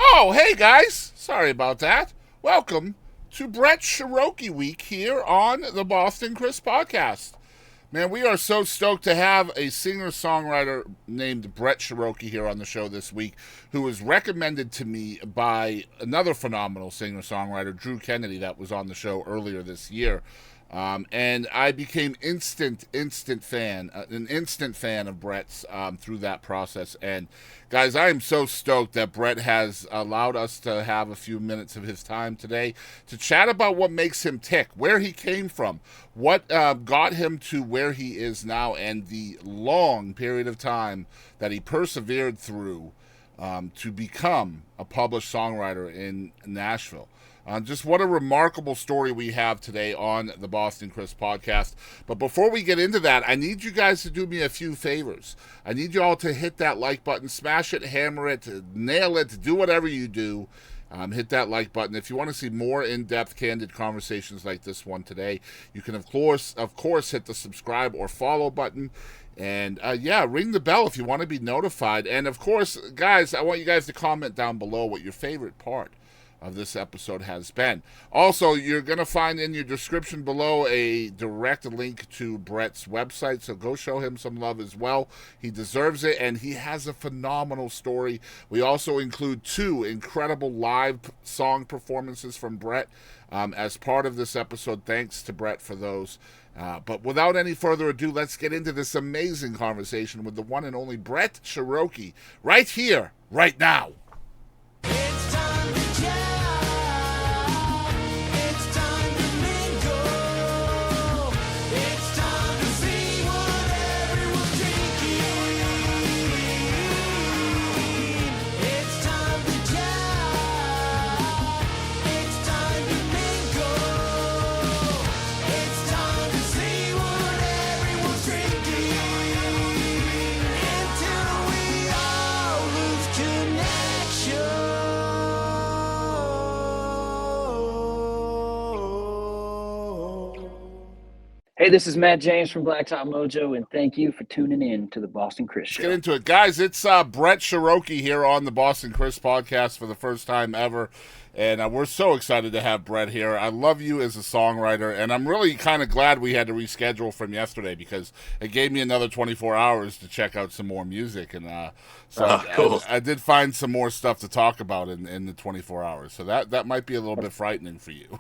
Oh, hey guys! Sorry about that. Welcome to Brett Sheroky Week here on the Boston Chris podcast. Man, we are so stoked to have a singer-songwriter named Brett Sheroky here on the show this week, who was recommended to me by another phenomenal singer-songwriter, Drew Kennedy, that was on the show earlier this year. And I became an instant fan of Brett's through that process. And guys, I am so stoked that Brett has allowed us to have a few minutes of his time today to chat about what makes him tick, where he came from, what got him to where he is now, and the long period of time that he persevered through to become a published songwriter in Nashville. Just what a remarkable story we have today on the Boston Chris podcast. But before we get into that, I need you guys to do me a few favors. I need you all to hit that like button, smash it, hammer it, nail it, do whatever you do. Hit that like button. If you want to see more in-depth, candid conversations like this one today, you can, of course, hit the subscribe or follow button. And, ring the bell if you want to be notified. And, of course, guys, I want you guys to comment down below what your favorite part of this episode has been. Also, you're going to find in your description below a direct link to Brett's website, so go show him some love as well. He deserves it, and he has a phenomenal story. We also include 2 incredible live song performances from Brett as part of this episode. Thanks to Brett for those. But without any further ado, let's get into this amazing conversation with the one and only Brett Sheroky right here, right now. Hey, this is Matt James from Blacktop Mojo, and thank you for tuning in to the Boston Chris Show. Let's get into it. Guys, it's Brett Sheroky here on the Boston Chris podcast for the first time ever, and we're so excited to have Brett here. I love you as a songwriter, and I'm really kind of glad we had to reschedule from yesterday because it gave me another 24 hours to check out some more music, and cool. I did find some more stuff to talk about in the 24 hours, so that might be a little bit frightening for you.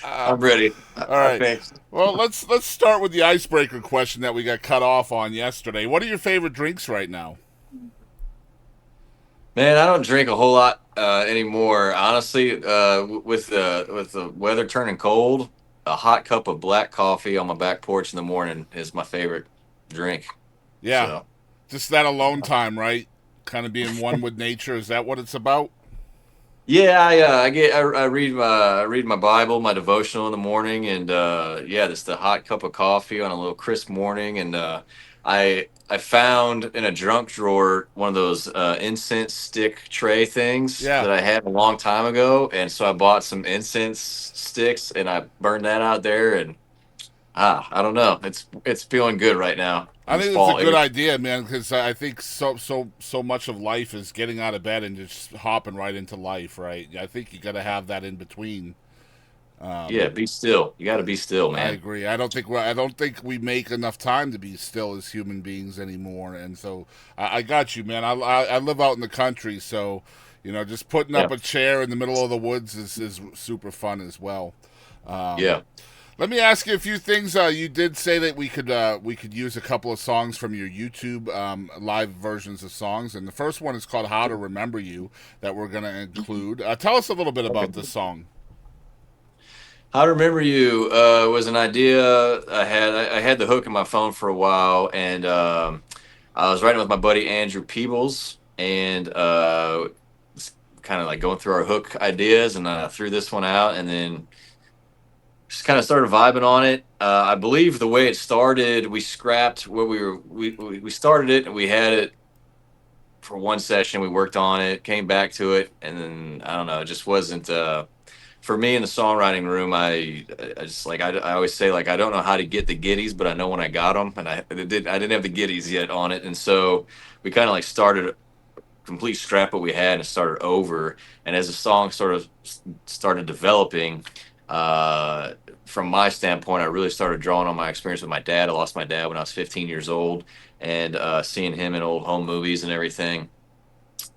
I'm ready. All right. Well, let's start with the icebreaker question that we got cut off on yesterday. What are your favorite drinks right now? Man, I don't drink a whole lot anymore. Honestly, with the weather turning cold, a hot cup of black coffee on my back porch in the morning is my favorite drink. Yeah, So, just that alone time, right? Kind of being one with nature. Is that what it's about? yeah, I read my Bible, my devotional in the morning, and just a hot cup of coffee on a little crisp morning, and I found in a junk drawer one of those incense stick tray things Yeah. that I had a long time ago, and so I bought some incense sticks and I burned that out there, and I don't know, it's feeling good right now. I in this think it's fall a good air. idea, man, because I think so much of life is getting out of bed and just hopping right into life, right? I think you got to have that in between. Yeah, be still. You got to be still, I man. agree. I don't think we make enough time to be still as human beings anymore. And so I got you, man. I live out in the country, so just putting Yeah, up a chair in the middle of the woods is super fun as well. Um, yeah. Let me ask you a few things. You did say that we could use a couple of songs from your YouTube live versions of songs, and the first one is called "How to Remember You" that we're going to include. Tell us a little bit about this song. How to Remember You was an idea I had. I had the hook in my phone for a while, and I was writing with my buddy Andrew Peebles, and kind of like going through our hook ideas, and I threw this one out, and then just kind of started vibing on it. I believe the way it started, we scrapped what we started it, and we had it for one session. We worked on it, came back to it, and then I don't know, it just wasn't. For me in the songwriting room, I just like I always say, like, I don't know how to get the giddies, but I know when I got them, and I didn't have the giddies yet on it, and so we kind of like started complete scrap what we had and started over. And as the song sort of started developing, from my standpoint, I really started drawing on my experience with my dad. I lost my dad when I was 15 years old, and seeing him in old home movies and everything.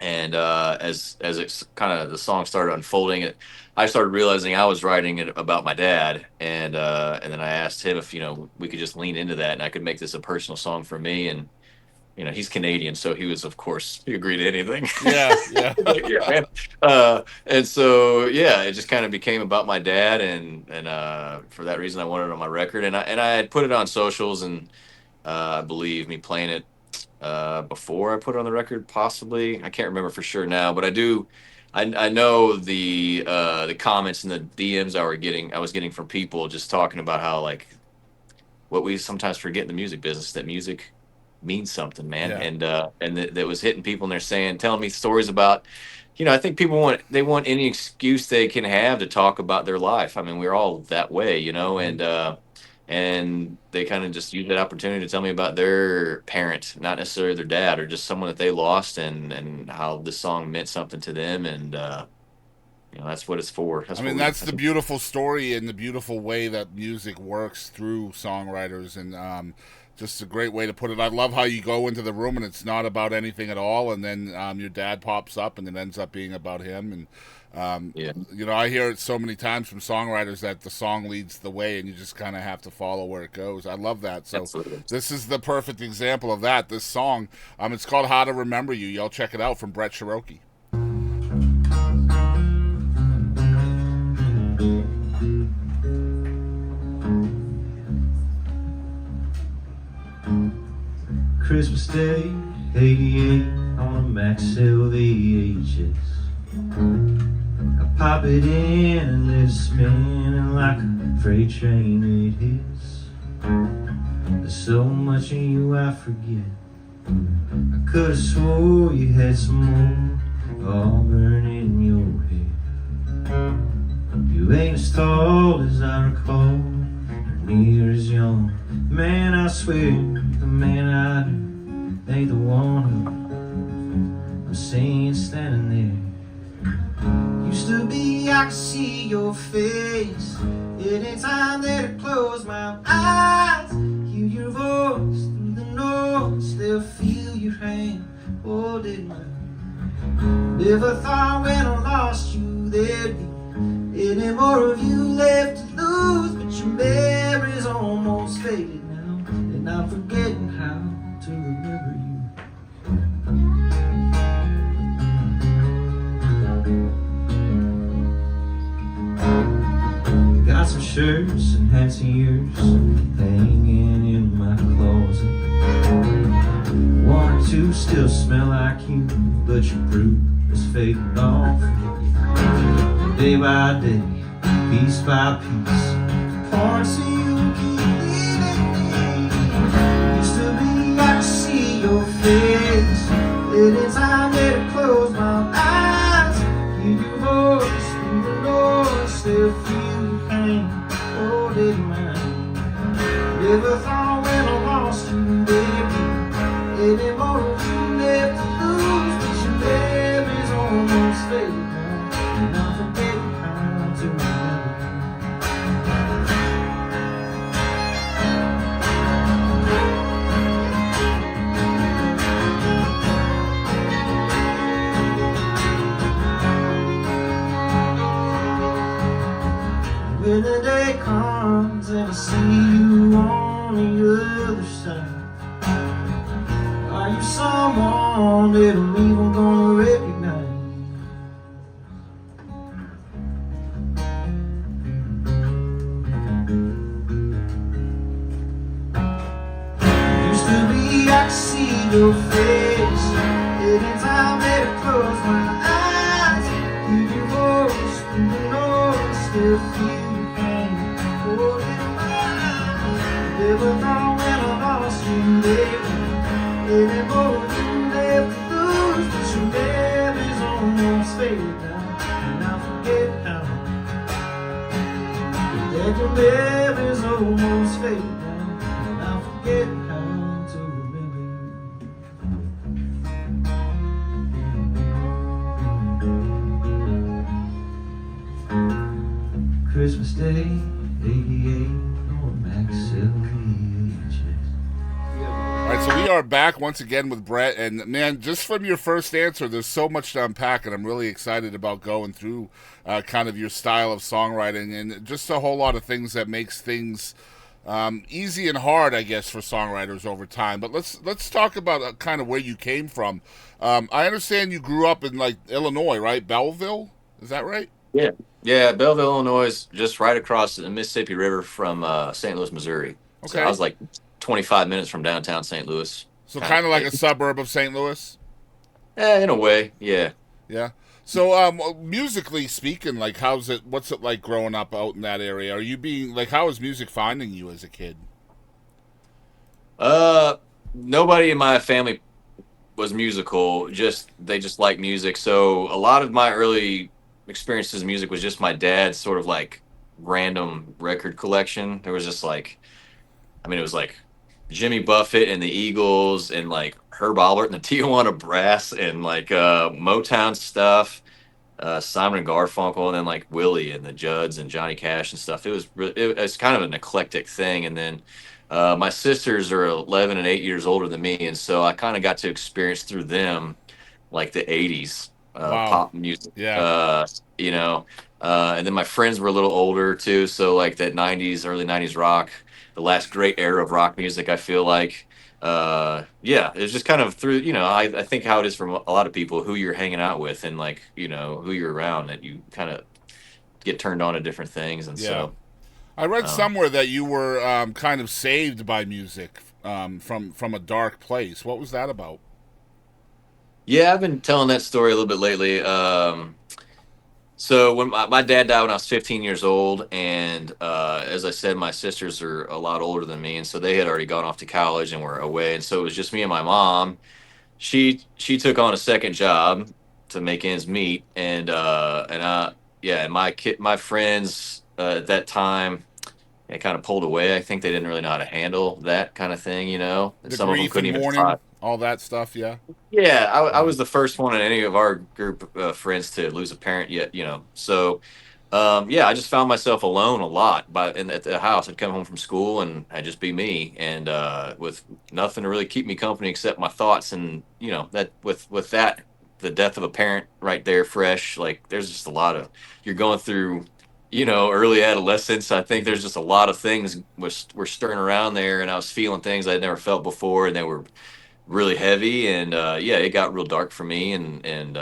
And as it's kind of the song started unfolding, I started realizing I was writing it about my dad, and then I asked him if we could just lean into that, and I could make this a personal song for me. And he's Canadian, so he was, of course, he agreed to anything. Yeah, yeah. Like, yeah, man. And so, yeah, it just kind of became about my dad, and for that reason, I wanted it on my record, and I had put it on socials, and I believe me playing it before I put it on the record, possibly. I can't remember for sure now, but I do. I know the comments and the DMs I was getting from people just talking about how, like, what we sometimes forget in the music business, that music means something, man. Yeah. And that was hitting people, and they're saying, telling me stories about, I think people want any excuse they can have to talk about their life. I mean, we're all that way, and they kind of just use that opportunity to tell me about their parent, not necessarily their dad, or just someone that they lost, and how this song meant something to them. And that's what it's for. That's the beautiful story and the beautiful way that music works through songwriters, and just a great way to put it. I love how you go into the room and it's not about anything at all, and then your dad pops up and it ends up being about him. And Yeah. I hear it so many times from songwriters that the song leads the way and you just kind of have to follow where it goes. I love that. So Absolutely. this is the perfect example of that. This song, it's called How to Remember You. Y'all check it out, from Brett Sheroky. Christmas Day, 88, on a Max LVHS. I pop it in and let it spin like a freight train it hits. There's so much in you I forget. I could've swore you had some more all burning in your head. You ain't as tall as I recall, or near as young. Man, I swear, the man I do ain't the one who I'm seeing standing there. Used to be, I could see your face anytime that I close my eyes. Hear your voice through the noise, still feel your hand holding mine. Never thought when I lost you there'd be any more of you left to lose, but your memory's almost faded now, and I'm forgetting how to remember you. Got some shirts and hats of yours hanging in my closet. One or two still smell like you, but your fruit is fading off. Day by day, piece by piece, parts of you keep leaving me. Used to be, I could see your face anytime that I close my eyes. Hear your voice through the noise, still feel your hand holding mine. Never thought when I lost you there'd be any more of you left to lose, but your memory's almost faded now, and I'm forgetting how to remember. When the day comes and I see you on the other side, are you someone that I'm even gonna recognize? Used to be, I could see your face anytime that I close my eyes. Hear your voice through the noise, still feel your hand holding mine. Never thought when I lost you, baby, any more of you left to lose, but your memory's almost faded now, and I forget how. That your memory's almost faded now, and I forget how to remember you. Christmas Day, 88 on Max VHS. All right, so we are back once again with Brett, and man, just from your first answer, there's so much to unpack, and I'm really excited about going through kind of your style of songwriting and just a whole lot of things that makes things easy and hard, I guess, for songwriters over time. But let's talk about kind of where you came from. I understand you grew up in like Illinois, right? Belleville, is that right? Yeah. Yeah, Belleville, Illinois is just right across the Mississippi River from St. Louis, Missouri. So I Okay, was like 25 minutes from downtown St. Louis. so Kind of, kind of like a suburb of St. Louis. in a way, yeah. Yeah. So, musically speaking, like, what's it like growing up out in that area? Are you being, like, how is music finding you as a kid? Nobody in my family was musical. They just like music. So a lot of my early experiences in music was just my dad's sort of like random record collection. There was just like, I mean, it was like Jimmy Buffett and the Eagles and like Herb Alpert and the Tijuana Brass and like Motown stuff, Simon and Garfunkel, and then like Willie and the Judds and Johnny Cash and stuff. It's kind of an eclectic thing. And then my sisters are 11 and 8 years older than me, and so I kind of got to experience through them like the 80s Wow. pop music. Yeah. And then my friends were a little older too, so like that 90s, early 90s rock, the last great era of rock music, I feel like. Yeah, it's just kind of through, I think how it is for a lot of people, who you're hanging out with and like, who you're around, that you kind of get turned on to different things. And Yeah. so, I read um, somewhere that you were kind of saved by music from a dark place. What was that about? yeah, I've been telling that story a little bit lately. So when my dad died when I was 15 years old, and as I said, my sisters are a lot older than me, and so they had already gone off to college and were away, and so it was just me and my mom. She took on a second job to make ends meet, and yeah, and my friends at that time, it kind of pulled away. I think they didn't really know how to handle that kind of thing, and The some of them grief couldn't and even mourning, talk. all that stuff. Yeah. Yeah, I Yeah. was the first one in any of our group of friends to lose a parent yet. So, yeah, I just found myself alone a lot at the house. I'd come home from school and I'd just be me, and with nothing to really keep me company except my thoughts. And that with that, the death of a parent right there, fresh. Like there's just a lot of you're going through. Early adolescence. I think there's just a lot of things were stirring around there, and I was feeling things I'd never felt before, and they were really heavy. And yeah, it got real dark for me. And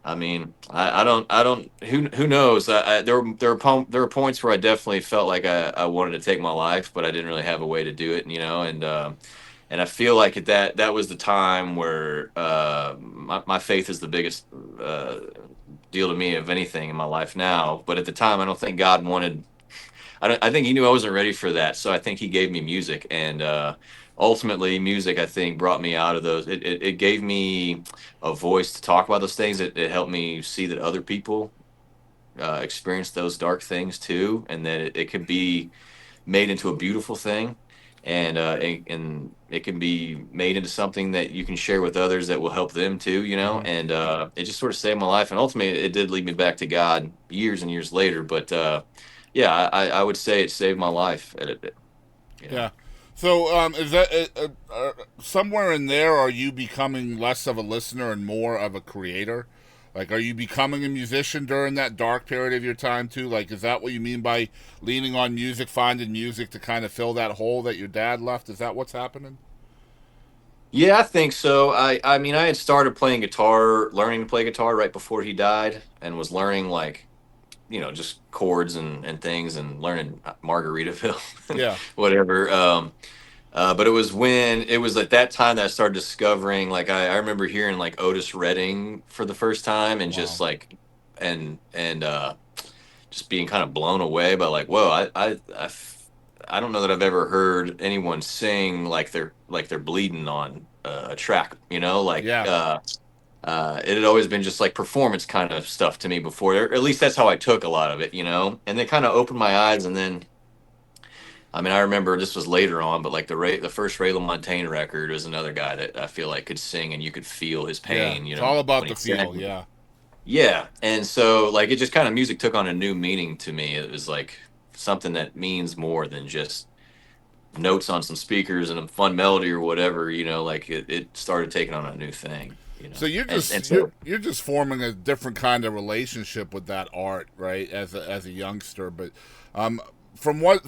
I mean, I don't who knows. There were points where I definitely felt like I wanted to take my life, but I didn't really have a way to do it. And I feel like that was the time where my faith is the biggest deal to me of anything in my life now. But at the time, I don't think God wanted. I think he knew I wasn't ready for that, so I think he gave me music, and ultimately, music I think brought me out of those. It gave me a voice to talk about those things. It helped me see that other people experience those dark things too, and that it could be made into a beautiful thing, and it can be made into something that you can share with others that will help them too. Hmm. And it just sort of saved my life, and ultimately, it did lead me back to God years and years later. But yeah, I would say it saved my life. You know. Yeah. So, is that somewhere in there? Are you becoming less of a listener and more of a creator? Like, are you becoming a musician during that dark period of your time too? Like, is that what you mean by leaning on music, finding music to kind of fill that hole that your dad left? Is that what's happening? Yeah, I think so. I mean, I had started playing guitar, learning to play guitar right before he died, and was learning like, just chords and things, and learning Margaritaville and Yeah. whatever. But it was at that time that I started discovering, like, I remember hearing like Otis Redding for the first time, and just Wow. like, and just being kind of blown away by like, whoa, I don't know that I've ever heard anyone sing like they're bleeding on a track, like Yeah. it had always been just like performance kind of stuff to me before, or at least that's how I took a lot of it, and they kind of opened my eyes. And then, I mean, I remember this was later on, but like the first Ray LaMontagne record was another guy that I feel like could sing, and you could feel his Yeah. pain, It's all about when he the feel. sang. Yeah. Yeah, and so like it just kind of music took on a new meaning to me. It was like something that means more than just notes on some speakers and a fun melody or whatever. Like it started taking on a new thing. So you're And just you're so you're just forming a different kind of relationship with that art, right? As a youngster, but um, from what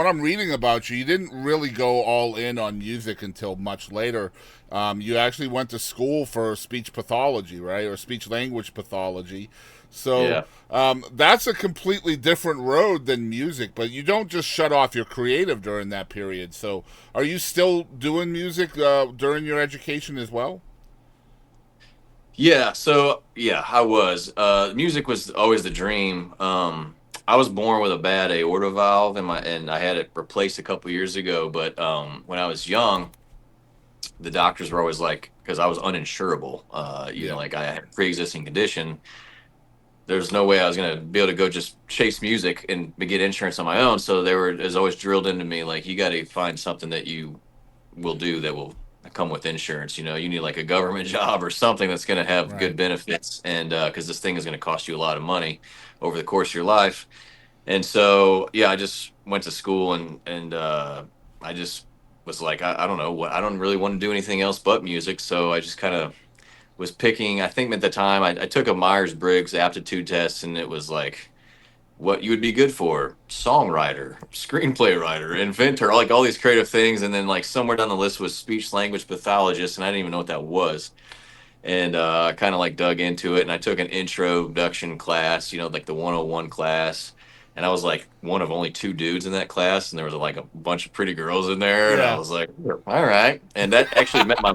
I'm reading about you, you didn't really go all in on music until much later. You actually went to school for speech pathology, right, or speech language pathology. So yeah. that's a completely different road than music. But you don't just shut off your creative during that period. So are you still doing music during your education as well? Yeah, so yeah, I was. Music was always the dream. I was born with a bad aorta valve, and I had it replaced a couple years ago. But when I was young, the doctors were always like, because I was uninsurable. Yeah. Like I had a pre-existing condition. There's no way I was gonna be able to go just chase music and get insurance on my own. So they were is always drilled into me like you got to find something that you will do that will come with insurance. You need like a government job or something that's going to have good Right. benefits, and because this thing is going to cost you a lot of money over the course of your life. And so, yeah, I just went to school, and I just was like, I don't know what I don't really want to do anything else but music. So I just kind of was picking. I think at the time I took a Myers Briggs aptitude test, and it was like what you would be good for: songwriter, screenplay writer, inventor, like all these creative things. And then like somewhere down the list was speech language pathologist, and I didn't even know what that was. And I kind of like dug into it, and I took an introduction class, like the 101 class. And I was like one of only two dudes in that class, and there was like a bunch of pretty girls in there, and I Yeah. was like, all right. And that actually met my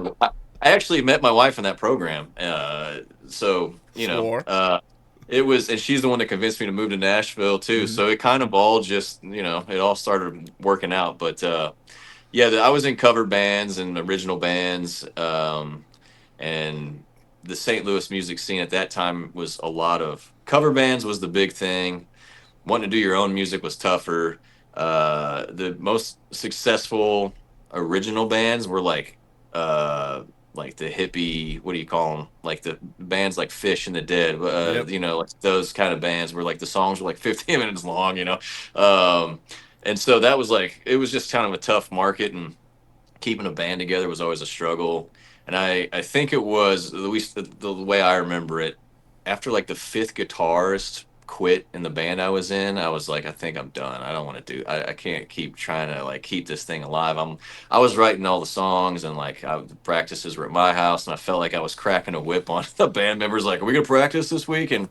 I actually met my wife in that program. So Swore. it was, and she's the one that convinced me to move to Nashville too. Hmm. So it kind of all just, it all started working out. But yeah, I was in cover bands and original bands, and the St. Louis music scene at that time was a lot of cover bands was the big thing. Wanting to do your own music was tougher. The most successful original bands were like the hippie, what do you call them? Like the bands like Fish and the Dead, Yep. like those kind of bands where like the songs were like 15 minutes long. Um, and so that was like, it was just kind of a tough market, and keeping a band together was always a struggle. And I think it was, at least the way I remember it, after like the fifth guitarist quit in the band I was in, I was like, I think I'm done. I don't want to do, I can't keep trying to like keep this thing alive. I was writing all the songs, and like the practices were at my house, and I felt like I was cracking a whip on the band members. Like, are we going to practice this week? And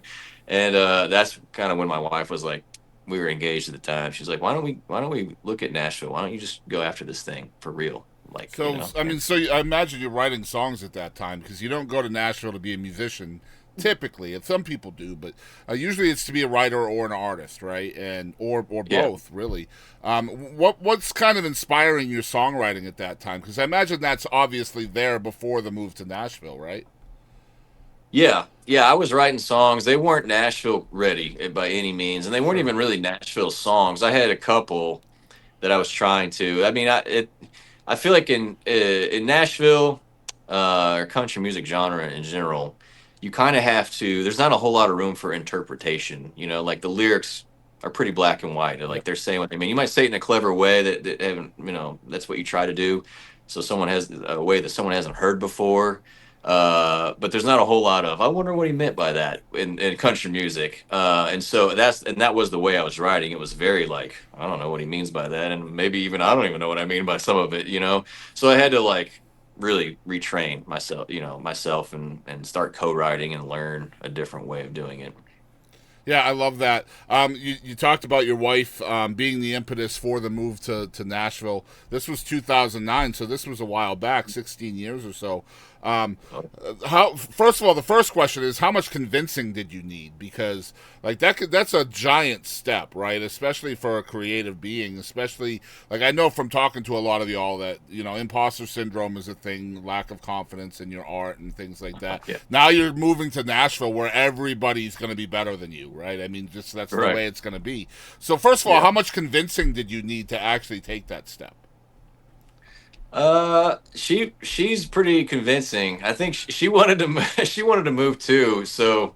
that's kind of when my wife was like, we were engaged at the time. She's like, why don't we look at Nashville? Why don't you just go after this thing for real? Like, So I mean, I imagine you're writing songs at that time because you don't go to Nashville to be a musician. Typically, and some people do, but usually it's to be a writer or an artist, right? And or yeah. both, really. What's kind of inspiring your songwriting at that time? Because I imagine that's obviously there before the move to Nashville, right? Yeah, yeah, I was writing songs. They weren't Nashville ready by any means, and they weren't Sure. even really Nashville songs. I had a couple that I was trying to. I mean, I feel like in Nashville, or country music genre in general, you kind of have to. There's not a whole lot of room for interpretation. Like the lyrics are pretty black and white. Yep. Like they're saying what they mean. You might say it in a clever way that haven't. That's what you try to do. So someone has a way that someone hasn't heard before. But there's not a whole lot of. I wonder what he meant by that in country music. And that was the way I was writing. It was very like, I don't know what he means by that, and maybe even I don't even know what I mean by some of it. So I had to like really retrain myself and start co-writing and learn a different way of doing it. Yeah, I love that. You talked about your wife being the impetus for the move to Nashville. This was 2009, so this was a while back, 16 years or so. Um, how? First of all, the first question is how much convincing did you need? Because like that's a giant step, right? Especially for a creative being. Especially like I know from talking to a lot of y'all that imposter syndrome is a thing, lack of confidence in your art and things like that. Yeah, Now you're moving to Nashville where everybody's going to be better than you, right? I mean, just that's the right. way it's going to be. So first of all, Yeah. how much convincing did you need to actually take that step? She's pretty convincing. I think she wanted to she wanted to move too. So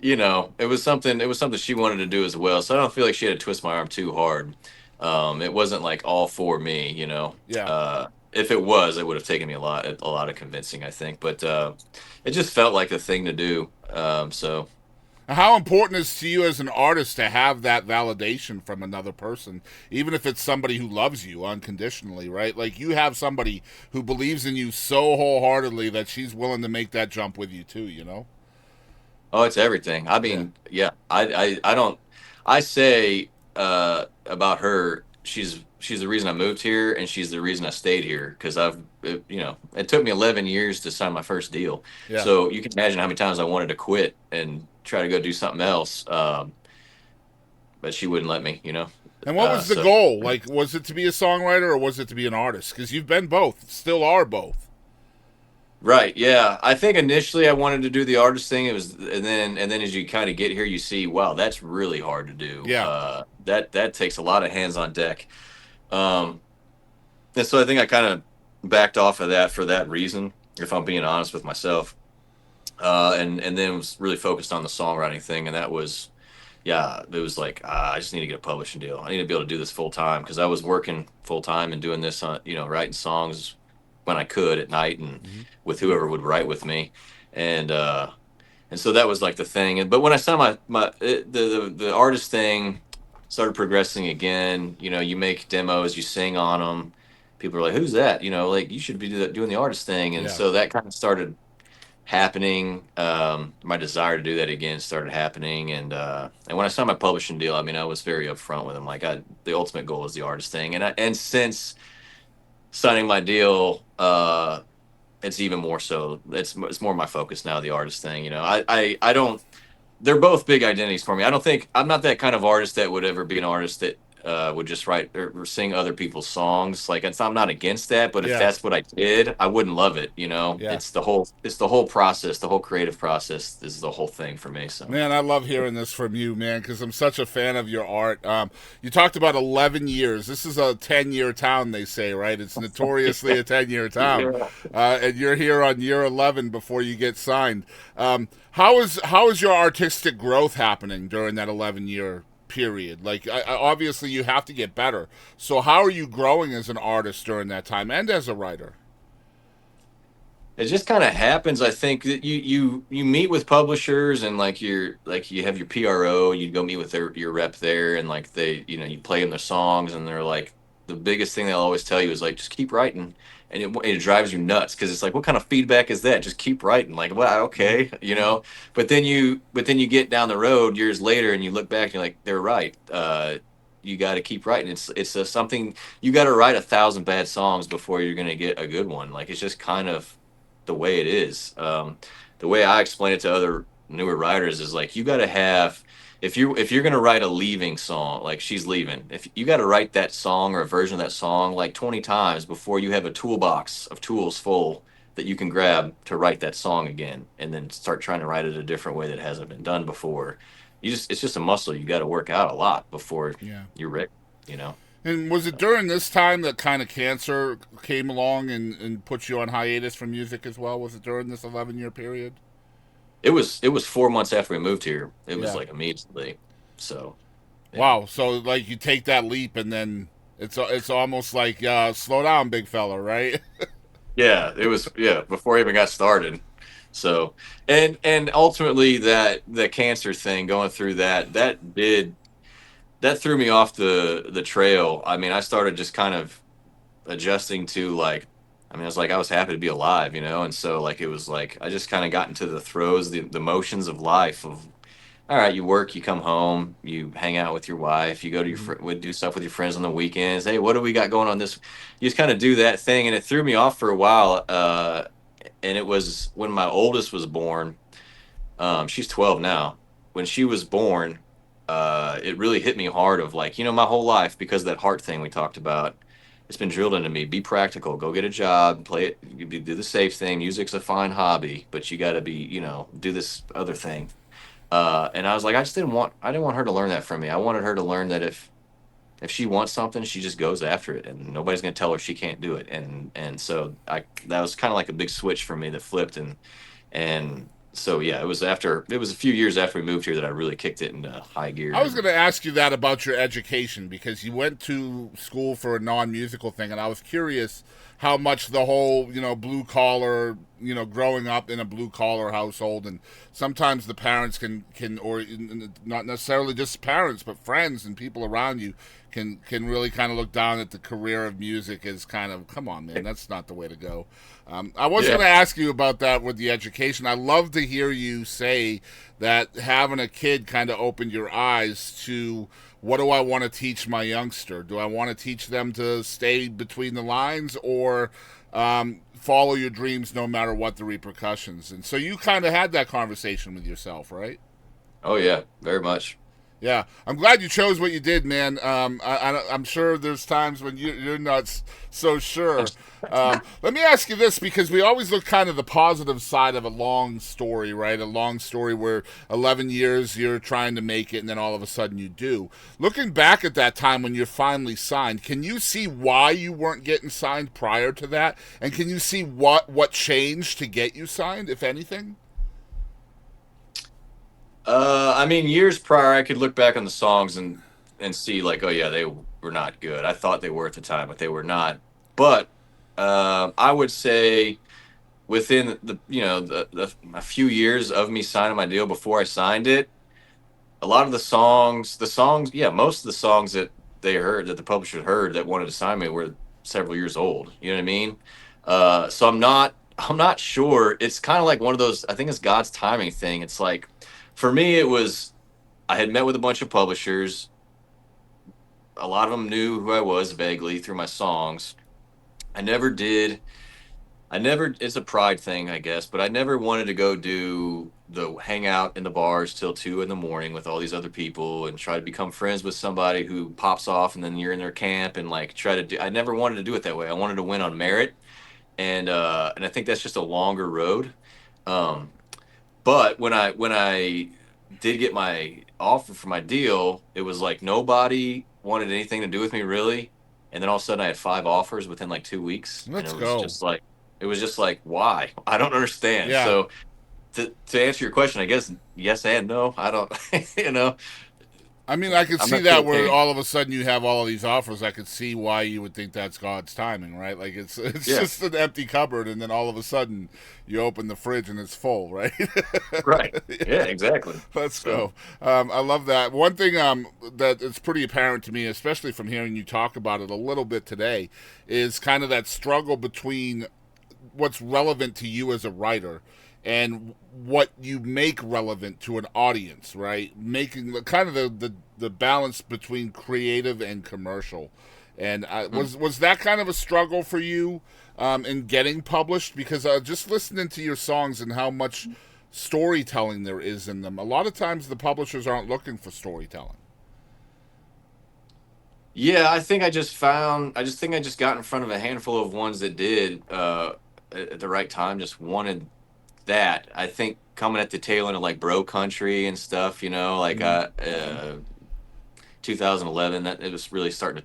you know, it was something she wanted to do as well. So I don't feel like she had to twist my arm too hard. It wasn't like all for me, you know. Yeah. If it was, it would have taken me a lot of convincing, I think. But it just felt like the thing to do. So How important is to you as an artist to have that validation from another person, even if it's somebody who loves you unconditionally, right? Like you have somebody who believes in you so wholeheartedly that she's willing to make that jump with you too, you know? oh, it's everything. I Yeah. mean, yeah, I don't. I say about her, she's the reason I moved here, and she's the reason I stayed here because it took me 11 years to sign my first deal. Yeah. So you can imagine how many times I wanted to quit and try to go do something else, but she wouldn't let me, you know. And what was the So goal? Like, was it to be a songwriter or was it to be an artist? Because you've been both, still are both. right, yeah. I think initially I wanted to do the artist thing. It was, and then as you kind of get here, you see, wow, that's really hard to do. Yeah. That takes a lot of hands on deck. Um, and so I think I kind of backed off of that for that reason, if I'm being honest with myself. And then was really focused on the songwriting thing, and that was, yeah, it was like I just need to get a publishing deal. I need to be able to do this full time because I was working full time and doing this on, writing songs when I could at night and Mm-hmm. with whoever would write with me, and so that was like the thing. But when I saw the artist thing started progressing again, you make demos, you sing on them. People are like, "Who's that?" Like you should be doing the artist thing, and Yeah. so that kind of started happening. My desire to do that again started happening, and when I signed my publishing deal, I mean, I was very upfront with them. Like, the ultimate goal is the artist thing, and since signing my deal, it's even more so. It's more my focus now, the artist thing. I don't. They're both big identities for me. I don't think I'm not that kind of artist that would ever be an artist that would just write or sing other people's songs. Like I'm not against that, but if Yeah. that's what I did, I wouldn't love it. Yeah. It's the whole process, the whole creative process is the whole thing for me. So Man, I love hearing this from you, man, because I'm such a fan of your art. You talked about 11 years. This is a 10-year town, they say, right? It's notoriously a 10-year town. yeah. And you're here on year 11 before you get signed. How is your artistic growth happening during that 11-year period? Like, obviously, you have to get better. So, how are you growing as an artist during that time and as a writer? It just kind of happens. I think that you meet with publishers and like you have your PRO. You go meet with your rep there, and like you play them their songs, and they're like the biggest thing they'll always tell you is like just keep writing, and it drives you nuts because it's like what kind of feedback is that? Just keep writing. Like, well, okay, but then you get down the road years later and you look back and you're like they're right. You got to keep writing. It's something you got to write 1,000 bad songs before you're gonna get a good one. Like it's just kind of the way it is. The way I explain it to other newer writers is like you got to have if you're gonna write a leaving song, like she's leaving, if you got to write that song or a version of that song like 20 times before you have a toolbox of tools full that you can grab to write that song again, and then start trying to write it a different way that hasn't been done before. It's just a muscle you got to work out a lot before Yeah. you're ready. You know. And was it during this time that kind of cancer came along and put you on hiatus from music as well? Was it during this 11-year period? It was 4 months after we moved here. It was Yeah. like immediately. So yeah. Wow. So like you take that leap and then it's almost like slow down, big fella, right? Yeah, it was, yeah, before I even got started. So and ultimately that the cancer thing, going through that threw me off the trail. I mean, I started just kind of adjusting to like, I mean, I was happy to be alive, and so like it was like I just kind of got into the throes, the motions of life of, all right, you work, you come home, you hang out with your wife, you go to would do stuff with your friends on the weekends. Hey, what do we got going on this? You just kind of do that thing, and it threw me off for a while. And it was when my oldest was born. She's 12 now. When she was born, it really hit me hard. Of like, my whole life, because of that heart thing we talked about, it's been drilled into me. Be practical. Go get a job. Play it. Do the safe thing. Music's a fine hobby, but you got to be, do this other thing. And I was like, I didn't want her to learn that from me. I wanted her to learn that if she wants something, she just goes after it, and nobody's gonna tell her she can't do it. And so that was kind of like a big switch for me that flipped, and So yeah, it was a few years after we moved here that I really kicked it into high gear. I was going to ask you that about your education because you went to school for a non-musical thing, and I was curious how much the whole, blue collar, growing up in a blue collar household, and sometimes the parents can, or not necessarily just parents, but friends and people around you can really kind of look down at the career of music as kind of, come on, man, that's not the way to go. I was going to ask you about that with the education. I love to hear you say that having a kid kind of opened your eyes to what do I want to teach my youngster? Do I want to teach them to stay between the lines or follow your dreams no matter what the repercussions? And so you kind of had that conversation with yourself, right? Oh yeah, very much. Yeah, I'm glad you chose what you did, man. I'm sure there's times when you're not so sure. Let me ask you this, because we always look kind of the positive side of a long story, right? A long story where 11 years you're trying to make it, and then all of a sudden you do. Looking back at that time when you're finally signed, can you see why you weren't getting signed prior to that? And can you see what changed to get you signed, if anything? I mean, years prior, I could look back on the songs and see like, oh yeah, they were not good. I thought they were at the time, but they were not. But I would say within the a few years of me signing my deal before I signed it, a lot of the songs, yeah, most of the songs that they heard that the publisher heard that wanted to sign me were several years old. You know what I mean? So I'm not sure. It's kind of like one of those. I think it's God's timing thing. It's like for me, it was I had met with a bunch of publishers. A lot of them knew who I was vaguely through my songs. I never did. I never, it's a pride thing, I guess, but I never wanted to go do the hang out in the bars till 2 in the morning with all these other people and try to become friends with somebody who pops off and then you're in their camp and like try to do, I never wanted to do it that way. I wanted to win on merit. And I think that's just a longer road. Um, but when I did get my offer for my deal, it was like nobody wanted anything to do with me really. And then all of a sudden I had 5 offers within like 2 weeks. And Let's go. it was just like, why? I don't understand. Yeah. So to answer your question, I guess yes and no. I don't, you know, I mean, I could I'm see not that getting where paid. all of a sudden you have all of these offers. I could see why you would think that's God's timing, right? Like it's Yeah, just an empty cupboard, and then all of a sudden you open the fridge and it's full, right? right. Yeah, Yeah. exactly. Let's So, go. I love that. One thing that is pretty apparent to me, especially from hearing you talk about it a little bit today, is kind of that struggle between what's relevant to you as a writer and what you make relevant to an audience, right? Making kind of the balance between creative and commercial. And hmm. was that kind of a struggle for you in getting published? Because just listening to your songs and how much storytelling there is in them, a lot of times the publishers aren't looking for storytelling. Yeah, I just think I just got in front of a handful of ones that did at the right time, just wanted that. I think coming at the tail end of like bro country and stuff, like Mm-hmm. 2011, that it was really starting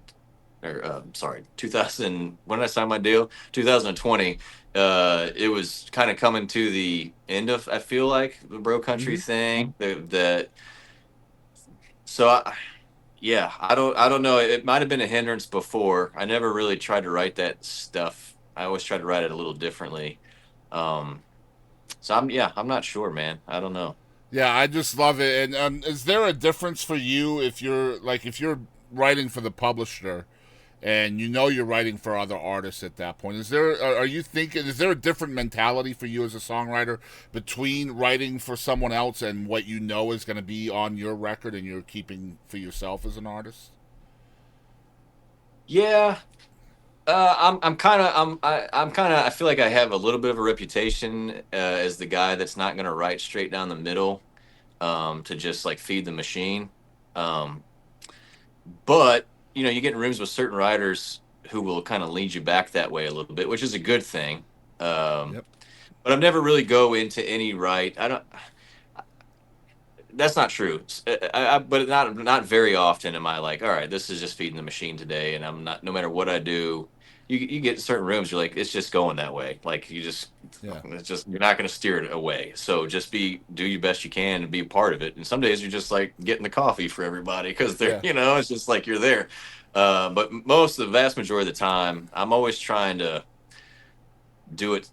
to, or sorry, 2000, when did I sign my deal? 2020. It was kind of coming to the end of, I feel like, the bro country Mm-hmm. thing. So yeah, I don't know. It might have been a hindrance before. I never really tried to write that stuff. I always tried to write it a little differently. Um, so I'm not sure, man. I don't know. Yeah, I just love it. And is there a difference for you if you're writing for the publisher and you know you're writing for other artists at that point? Are you thinking, is there a different mentality for you as a songwriter between writing for someone else and what you know is going to be on your record and you're keeping for yourself as an artist? Yeah, I'm kind of I feel like I have a little bit of a reputation as the guy that's not going to write straight down the middle, to just like feed the machine. Um, but you get in rooms with certain writers who will kind of lead you back that way a little bit, which is a good thing. Um, Yep. but I've never really go into any right. I don't. That's not true. But not very often am I like, all right, this is just feeding the machine today, and I'm not. No matter what I do, you get in certain rooms, you're like, it's just going that way. Like Yeah. it's just, you're not going to steer it away. So just do your best you can and be a part of it. And some days you're just like getting the coffee for everybody because they're, Yeah. it's just like you're there. But most of the vast majority of the time, I'm always trying to do it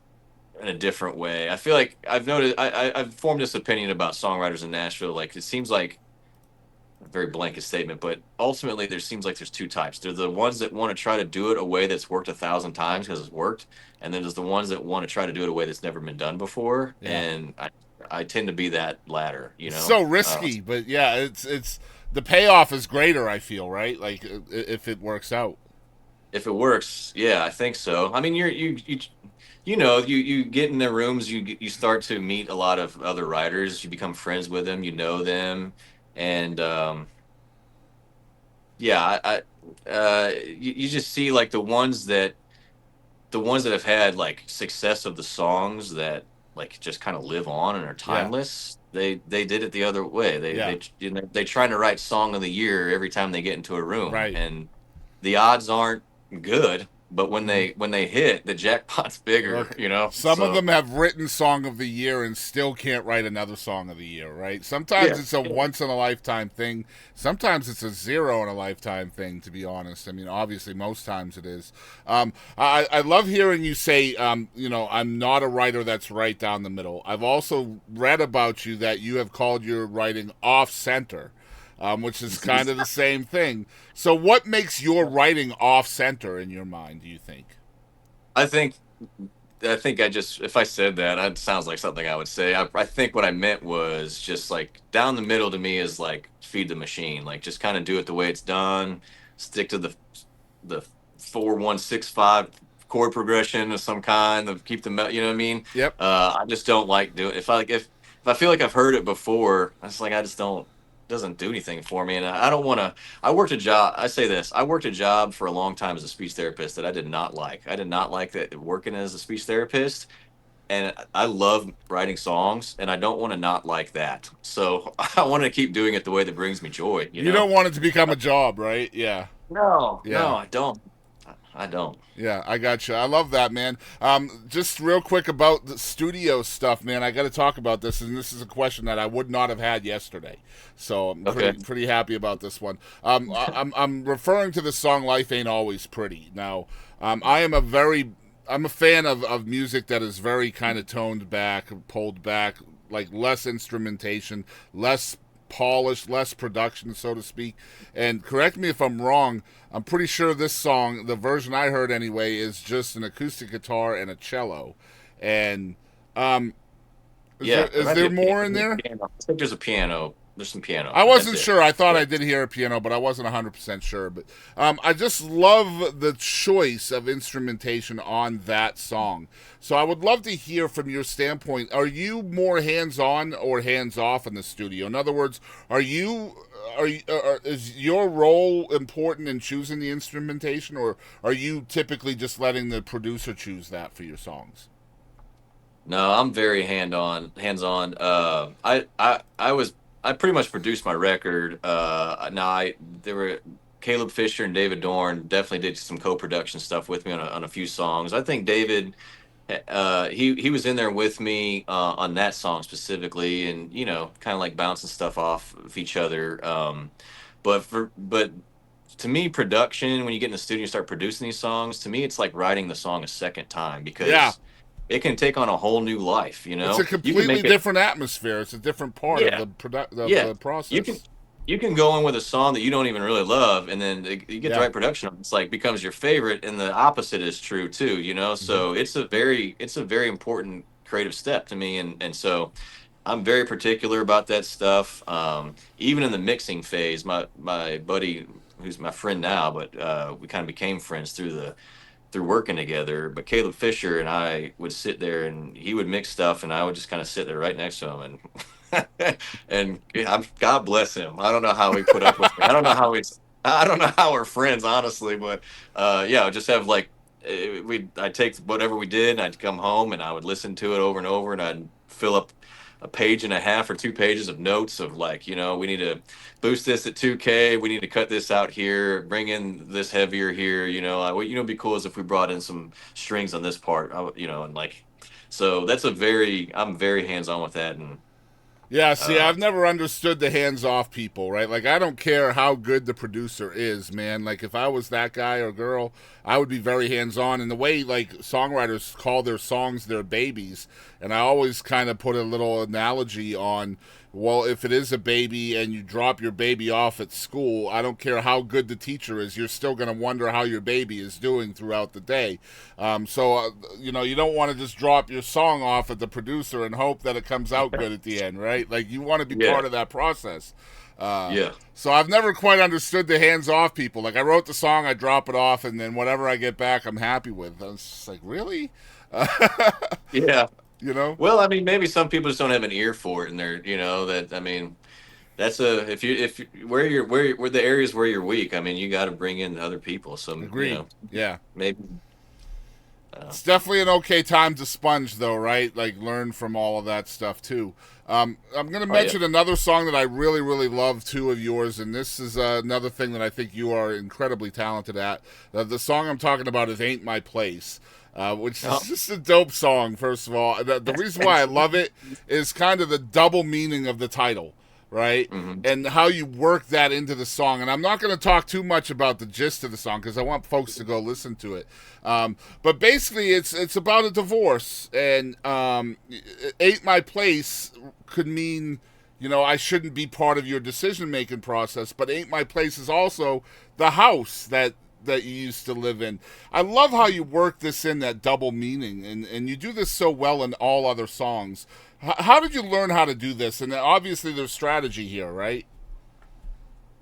in a different way. I feel like I've noticed, I've formed this opinion about songwriters in Nashville. Like, it seems like a very blanket statement, but ultimately there seems like there's two types. There's the ones that want to try to do it a way that's worked 1,000 times because it's worked, and then there's the ones that want to try to do it a way that's never been done before. Yeah. And I tend to be that latter. So risky, but yeah, it's the payoff is greater. I feel, right, like if it works out. If it works, yeah, I think so. I mean, you get in the rooms, you start to meet a lot of other writers, you become friends with them, you know them, and yeah, you just see like the ones that have had like success of the songs that like just kind of live on and are Yeah. timeless. They did it the other way. Yeah. They try to write song of the year every time they get into a room, Right. and the odds aren't good. But when Mhm. they hit, the jackpot's bigger. Look, some of So them have written song of the year and still can't write another song of the year, right? Sometimes yeah, it's a yeah. once in a lifetime thing. Sometimes it's a zero in a lifetime thing, to be honest. I mean, obviously, most times it is. I love hearing you say, I'm not a writer that's right down the middle. I've also read about you that you have called your writing off center, which is kind of the same thing. So, what makes your writing off center in your mind, do you think? I think if I said that, it sounds like something I would say. I think what I meant was just like down the middle to me is like feed the machine, like just kind of do it the way it's done, stick to the 4-1-6-5 chord progression of some kind of keep the you know what I mean. Yep. I just don't like doing if I feel like I've heard it before, it's like I just don't doesn't do anything for me, and I don't want to. I worked a job. I say this. I worked a job for a long time as a speech therapist that I did not like. I did not like that working as a speech therapist, and I love writing songs, and I don't want to not like that. So I want to keep doing it the way that brings me joy. You don't want it to become a job, right? Yeah. No, Yeah. I don't. I don't. Yeah, I got you. I love that, man. Just real quick about the studio stuff, man. I got to talk about this, and this is a question that I would not have had yesterday. So I'm Okay. pretty happy about this one. I'm referring to the song "Life Ain't Always Pretty." Now, I'm a fan of music that is very kind of toned back, pulled back, like less instrumentation, less polished, less production, so to speak. And correct me if I'm wrong, I'm pretty sure this song, the version I heard anyway, is just an acoustic guitar and a cello. And Yeah, is there more in there? I think there's a piano. There's some piano. I That's wasn't it. sure. I thought Yeah. I did hear a piano, but I wasn't 100% sure. But I just love the choice of instrumentation on that song. So I would love to hear from your standpoint. Are you more hands-on or hands-off in the studio? In other words, is your role important in choosing the instrumentation, or are you typically just letting the producer choose that for your songs? No, I'm very hands on. I pretty much produced my record. Now there were Caleb Fisher and David Dorn definitely did some co-production stuff with me on a few songs. I think David, he was in there with me on that song specifically, and kind of like bouncing stuff off of each other. But to me, production, when you get in the studio and start producing these songs, to me, it's like writing the song a second time Yeah, because it can take on a whole new life. it's a You can completely make it, different atmosphere. It's a different part of yeah, the yeah. the You can process. you can go in with a song that you don't even really love, and then you get the Yeah. right production, it's like becomes your favorite, and the opposite is true too. Hmm. So it's a very important creative step to me, and so I'm very particular about that stuff. Even in the mixing phase, my buddy, who's my friend now, but we kind of became friends through working together. But Caleb Fisher and I would sit there, and he would mix stuff, and I would just kind of sit there right next to him, and and God bless him. I don't know how he put up with me. I don't know how we're friends, honestly, but yeah, just have like I'd take whatever we did, and I'd come home and I would listen to it over and over, and I'd fill up a page and a half or 2 pages of notes of like, we need to boost this at 2K. We need to cut this out here, bring in this heavier here. What it'd be cool is if we brought in some strings on this part. And like, so I'm very hands on with that. And yeah, see, I've never understood the hands-off people, right? Like, I don't care how good the producer is, man. Like, if I was that guy or girl, I would be very hands-on. And the way, like, songwriters call their songs their babies, and I always kind of put a little analogy on, well, if it is a baby and you drop your baby off at school, I don't care how good the teacher is, you're still going to wonder how your baby is doing throughout the day. You don't want to just drop your song off at the producer and hope that it comes out good at the end, right? Like, you want to be part of that process. So I've never quite understood the hands-off people. Like, I wrote the song, I drop it off, and then whatever I get back, I'm happy with. I was just like, really? yeah. Well, I mean, maybe some people just don't have an ear for it, and they're, that's where the areas where you're weak. I mean, you got to bring in other people. So, agreed. Yeah, maybe. It's definitely an okay time to sponge, though, right? Like, learn from all of that stuff too. I'm going to mention another song that I really, really love too of yours, and this is another thing that I think you are incredibly talented at. The song I'm talking about is "Ain't My Place." Which is just a dope song, first of all. The reason why I love it is kind of the double meaning of the title, right? Mm-hmm. And how you work that into the song. And I'm not going to talk too much about the gist of the song because I want folks to go listen to it. But basically, it's about a divorce. And "Ain't My Place" could mean, I shouldn't be part of your decision-making process. But "Ain't My Place" is also the house that you used to live in. I love how you work this in, that double meaning, and you do this so well in all other songs. How did you learn how to do this? And obviously there's strategy here, right?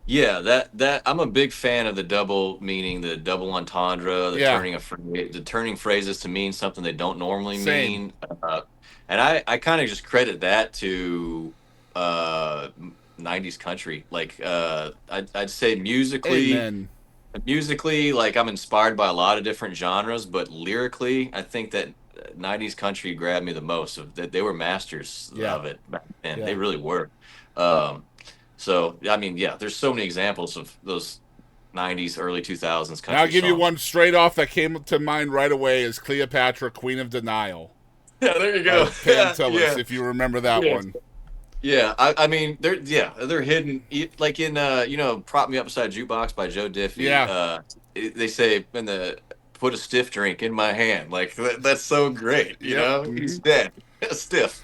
Yeah, that I'm a big fan of the double meaning, the double entendre, the turning phrases to mean something they don't normally mean. And I kind of just credit that to 90s country. Like I'd say musically. Amen. Musically, like, I'm inspired by a lot of different genres, but lyrically, I think that 90s country grabbed me the most. They were masters of it back then. They really were. So, I mean, there's so many examples of those 90s, early 2000s country I'll give songs. you one straight off that came to mind right away is Cleopatra, Queen of Denial. Yeah, there you go. Pam Tillis, if you remember that one. Yeah, I mean, they're hidden, like in "Prop Me Up Beside Jukebox" by Joe Diffie. Yeah, they say put a stiff drink in my hand. Like that's so great. He's dead, stiff.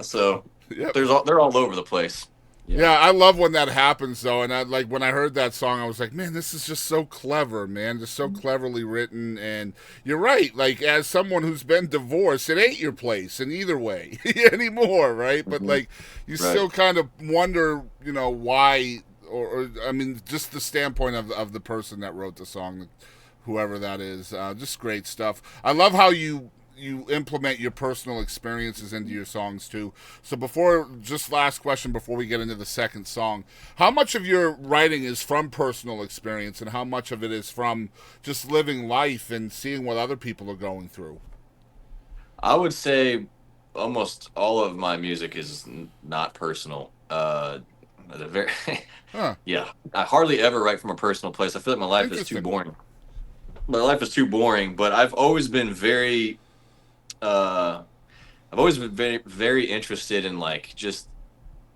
So they're all over the place. Yeah, I love when that happens though, and when I heard that song, I was like, man, this is just so clever, man, just so cleverly written. And you're right, like as someone who's been divorced, it ain't your place in either way anymore, right? But like you still kind of wonder, why, or I mean, just the standpoint of the person that wrote the song, whoever that is, just great stuff. I love how you implement your personal experiences into your songs too. So last question before we get into the second song, how much of your writing is from personal experience and how much of it is from just living life and seeing what other people are going through? I would say almost all of my music is not personal. I hardly ever write from a personal place. I feel like my life is too boring. But I've always been very very interested in like just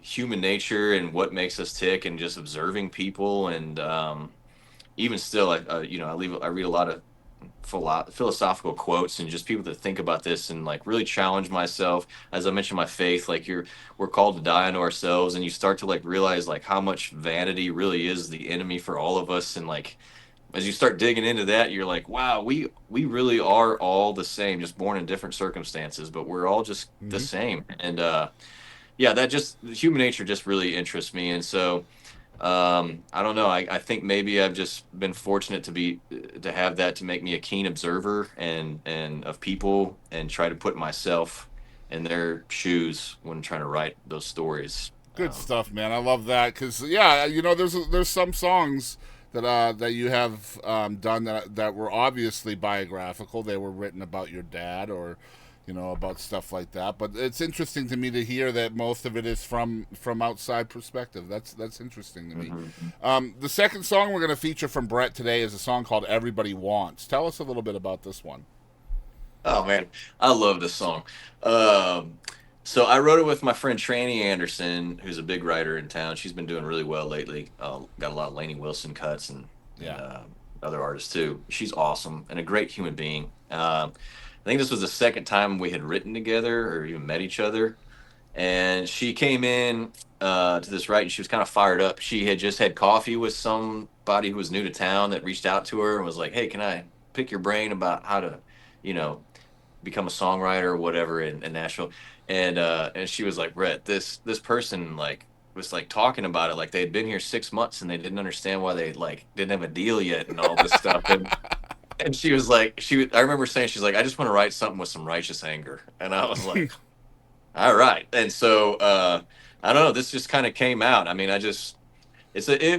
human nature and what makes us tick and just observing people. And even still, I read a lot of philosophical quotes and just people that think about this and like really challenge myself. As I mentioned, my faith, like we're called to die unto ourselves, and you start to like realize like how much vanity really is the enemy for all of us. And like as you start digging into that, you're like, wow, we really are all the same, just born in different circumstances, but we're all just the same. And that just human nature just really interests me. And so I don't know. I think maybe I've just been fortunate to have that to make me a keen observer and of people and try to put myself in their shoes when trying to write those stories. Good stuff, man. I love that because there's some songs that you have done that were obviously biographical. They were written about your dad, or about stuff like that. But it's interesting to me to hear that most of it is from outside perspective. That's interesting to me. Mm-hmm. The second song we're going to feature from Brett today is a song called "Everybody Wants." Tell us a little bit about this one. Oh man, I love this song. So I wrote it with my friend Tranny Anderson, who's a big writer in town. She's been doing really well lately. Got a lot of Lainey Wilson cuts and other artists too. She's awesome and a great human being. I think this was the second time we had written together or even met each other. And she came in to this writing. She was kind of fired up. She had just had coffee with somebody who was new to town that reached out to her and was like, "Hey, can I pick your brain about how to, become a songwriter or whatever in Nashville?" And she was like, "Brett, this person was talking about it like they had been here 6 months and they didn't understand why they didn't have a deal yet and all this stuff." And she was like, I remember saying, she's like, "I just want to write something with some righteous anger." And I was like, all right. And so I don't know, this just kind of came out. I mean, it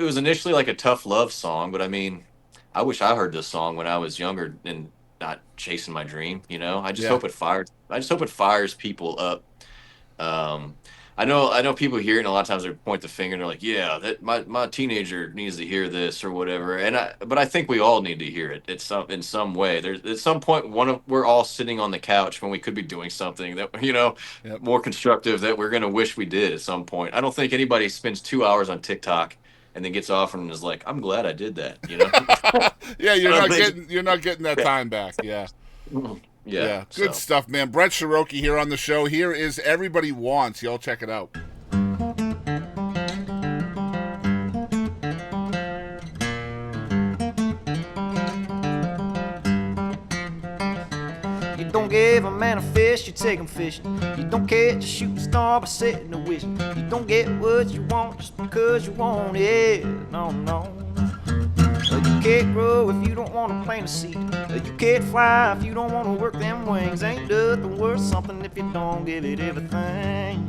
was initially like a tough love song, but I mean, I wish I heard this song when I was younger and not chasing my dream. I just hope it fires people up. I know people hear it, and a lot of times they point the finger and they're like, "Yeah, that my teenager needs to hear this or whatever." But I think we all need to hear it. It's in some way. There's at some point we're all sitting on the couch when we could be doing something that Yep. more constructive that we're gonna wish we did at some point. I don't think anybody spends 2 hours on TikTok and then gets off and is like, "I'm glad I did that." Yeah, you're not getting that time back. Yeah. Yeah. Good stuff, man. Brett Sheroky here on the show. Here is "Everybody Wants." Y'all check it out. You don't give a man a fish, you take him fishing. You don't catch a shooting star by sitting and wishing. You don't get what you want just because you want it. No, no. You can't grow if you don't want to plant a seed. You can't fly if you don't want to work them wings. Ain't nothing worth something if you don't give it everything.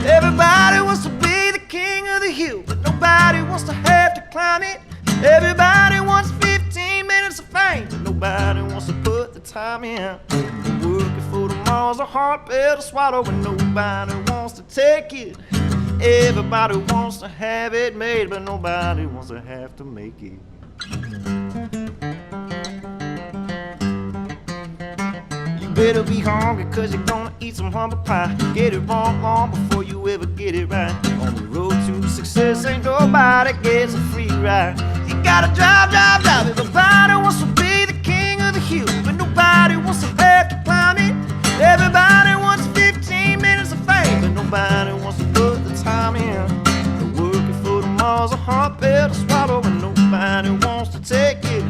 Everybody wants to be the king of the hill, but nobody wants to have to climb it. Everybody wants 15 minutes of fame, but nobody wants to put the time in. Working for tomorrow's a hard pill to swallow, but nobody wants to take it. Everybody wants to have it made, but nobody wants to have to make it. You better be hungry, cause you're gonna eat some humble pie. Get it wrong long before you ever get it right. On the road to success, ain't nobody gets a free ride. You gotta drive. Everybody wants to be the king of the hill, but nobody wants to have to climb it. Everybody wants 15 minutes of fame, but nobody wants to put the time in. The working for tomorrow's a hard pill to swallow, but nobody wants to take it.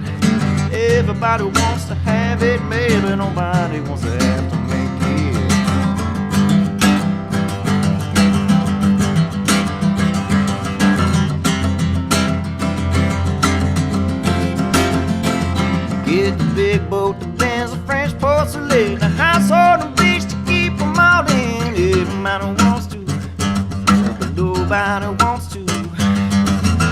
Everybody wants to have it made, but nobody wants to have to make it. Get the big boat, the Benz, the French porcelain, the house on the beach to keep them all in. Everybody wants to, but nobody wants to.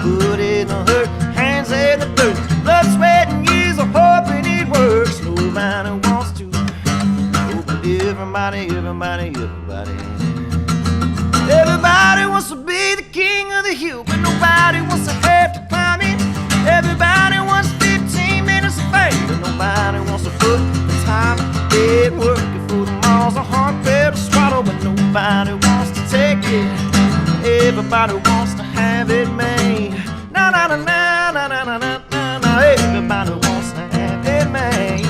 Put in the hurt, hands in the dirt, blood, sweat, and years of hoping it works. Nobody wants to, oh, but everybody. Everybody wants to be the king of the hill, but nobody wants to have to climb it. Everybody wants 15 minutes of fame, but nobody wants to put the time in. Working for tomorrow's a hard pill to swallow, but nobody wants to take it. Everybody wants to have it made. Na na na na na na na na na. Everybody wants to have it made.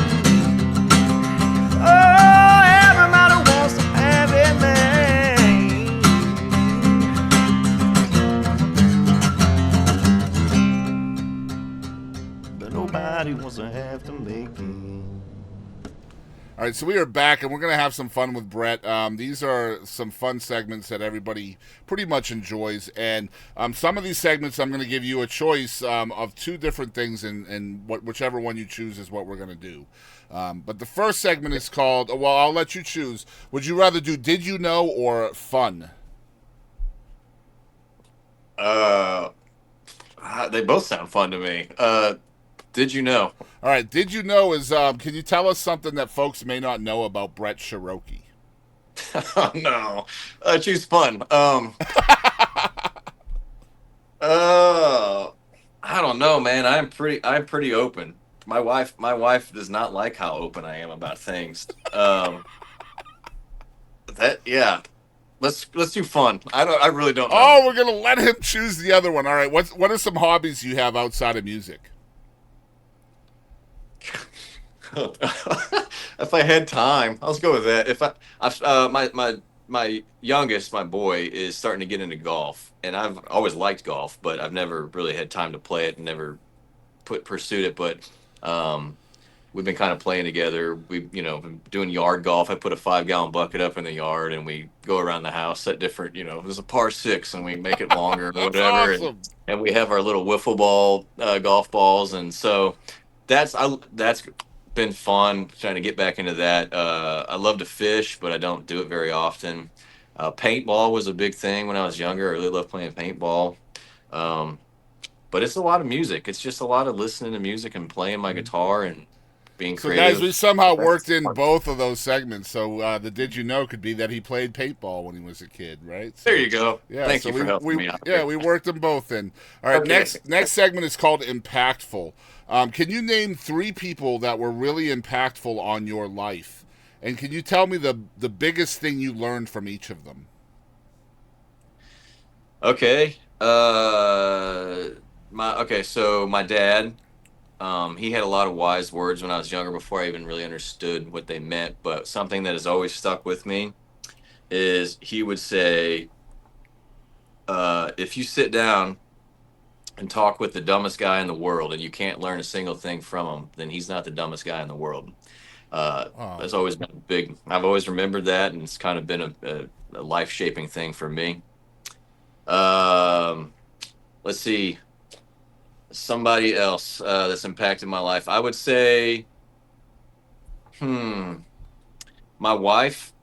Oh, everybody wants to have it made. But nobody wants to have to make it. All right, so we are back, and we're going to have some fun with Brett. These are some fun segments that everybody pretty much enjoys, and some of these segments I'm going to give you a choice of two different things, and whichever one you choose is what we're going to do. But the first segment is called, well, I'll let you choose. Would you rather do Did You Know or Fun? They both sound fun to me. Did you know? All right. Did you know is can you tell us something that folks may not know about Brett Sheroky? Oh no, choose fun. Uh, I don't know, man. I'm pretty open. My wife does not like how open I am about things. That yeah. Let's do fun. I really don't know. Oh, we're gonna let him choose the other one. All right. What are some hobbies you have outside of music? If I had time, let's go with that. My youngest, my boy, is starting to get into golf, and I've always liked golf, but I've never really had time to play it and never pursued it. But um, we've been kind of playing together. We, been doing yard golf. I put a 5 gallon bucket up in the yard, and we go around the house at different. There's a par six, and we make it longer or That's whatever, awesome. and we have our little wiffle ball golf balls, and so that's been fun trying to get back into that. I love to fish, but I don't do it very often. Paintball was a big thing when I was younger. I really loved playing paintball. Um, but it's a lot of music. It's just a lot of listening to music and playing my guitar and being So, guys, we creative. somehow worked in both of those segments. So, the did you know could be that he played paintball when he was a kid, right? So, There you go. yeah. Thank So you for helping me out. we worked them both in. All right. Okay. Next segment is called impactful. Can you name 3 people that were really impactful on your life, and can you tell me the biggest thing you learned from each of them? Okay. So my dad, he had a lot of wise words when I was younger before I even really understood what they meant. But something that has always stuck with me is he would say, if you sit down and talk with the dumbest guy in the world and you can't learn a single thing from him, then he's not the dumbest guy in the world. Oh, That's always been big. I've always remembered that, and it's kind of been a life shaping thing for me. Um, let's see, somebody else that's impacted my life. I would say, hmm, my wife.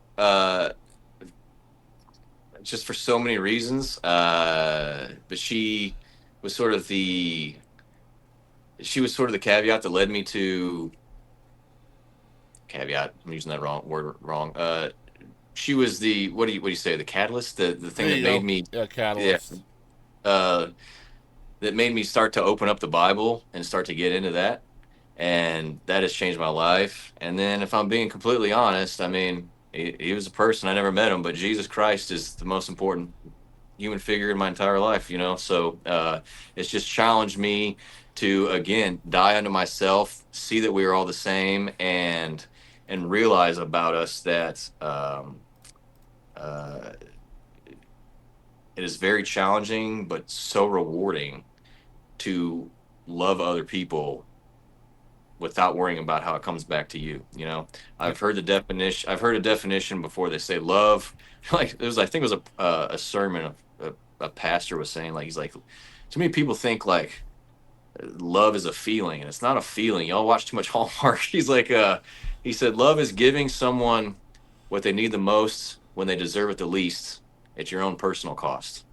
Just for so many reasons. But was sort of the she was sort of the caveat that led me to caveat. I'm using that wrong word wrong. She was the what do you say, the catalyst, the thing there that you made go. me Yeah, yeah catalyst. uh, that made me start to open up the Bible and start to get into that, and that has changed my life. And then, if I'm being completely honest, I mean, he was a person. I never met him, but Jesus Christ is the most important human figure in my entire life. So it's just challenged me to again die unto myself, see that we are all the same, and realize about us that uh, it is very challenging but so rewarding to love other people without worrying about how it comes back to you. Yep. I've heard a definition before. They say love, like I think it was a sermon. A pastor was saying, like, he's like, too many people think like love is a feeling, and it's not a feeling. Y'all watch too much Hallmark. He said, love is giving someone what they need the most when they deserve it the least at your own personal cost,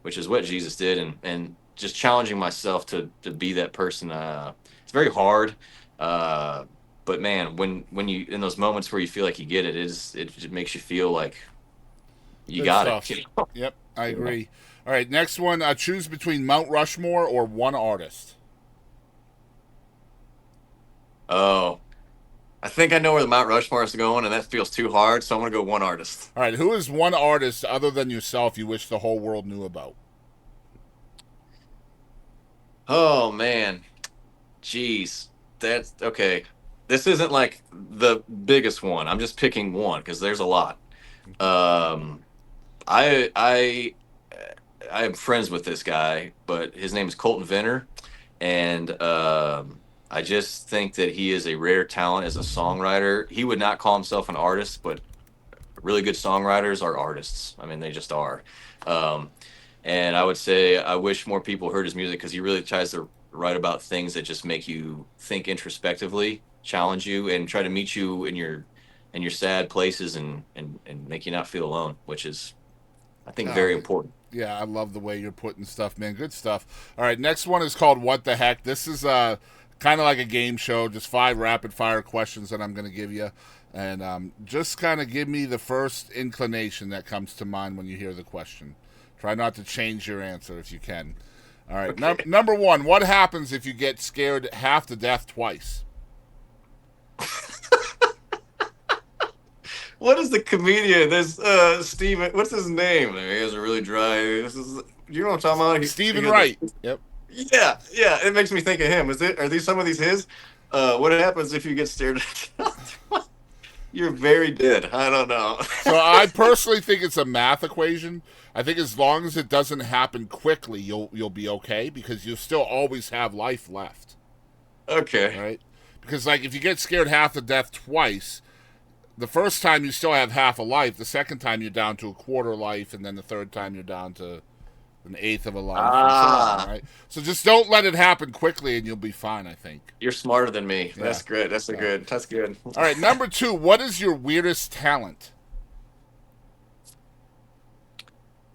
which is what Jesus did. And just challenging myself to be that person. It's very hard. Uh, but man, when you in those moments where you feel like you get it, it just makes you feel like you Good got stuff. it. Yep, I Yeah. agree. All right, next one. Choose between Mount Rushmore or one artist. Oh, I think I know where the Mount Rushmore is going, and that feels too hard. So I'm gonna go one artist. All right, who is one artist other than yourself you wish the whole world knew about? Oh man, jeez, that's okay. This isn't like the biggest one. I'm just picking one because there's a lot. Um, I I I am friends with this guy, but his name is Colton Venner, and I just think that he is a rare talent as a songwriter. He would not call himself an artist, but really good songwriters are artists. I mean, they just are. Um, and I would say I wish more people heard his music because he really tries to write about things that just make you think introspectively, challenge you, and try to meet you in your sad places and make you not feel alone, which is I think Oh, very important. Yeah, I love the way you're putting stuff, man. Good stuff. All right, next one is called What the Heck. This is kind of like a game show, just 5 rapid fire questions that I'm going to give you. And just kind of give me the first inclination that comes to mind when you hear the question. Try not to change your answer if you can. All right, Okay. number 1, what happens if you get scared half to death twice? What is the comedian? There's Steven. What's his name? He has a really dry. You know what I'm talking about? Stephen he got Wright. the- Yep. Yeah, yeah. It makes me think of him. Are these some of these his? What happens if you get stared at? You're very dead. I don't know. So I personally think it's a math equation. I think as long as it doesn't happen quickly, you'll be okay because you'll still always have life left. Okay. Right? Because like if you get scared half to death twice, the first time you still have half a life, the second time you're down to a quarter life, and then the third time you're down to an eighth of a life, and so on, right? So just don't let it happen quickly, and you'll be fine. I think. You're smarter than me. Yeah. That's good. That's good. That's good. All right, number 2. What is your weirdest talent?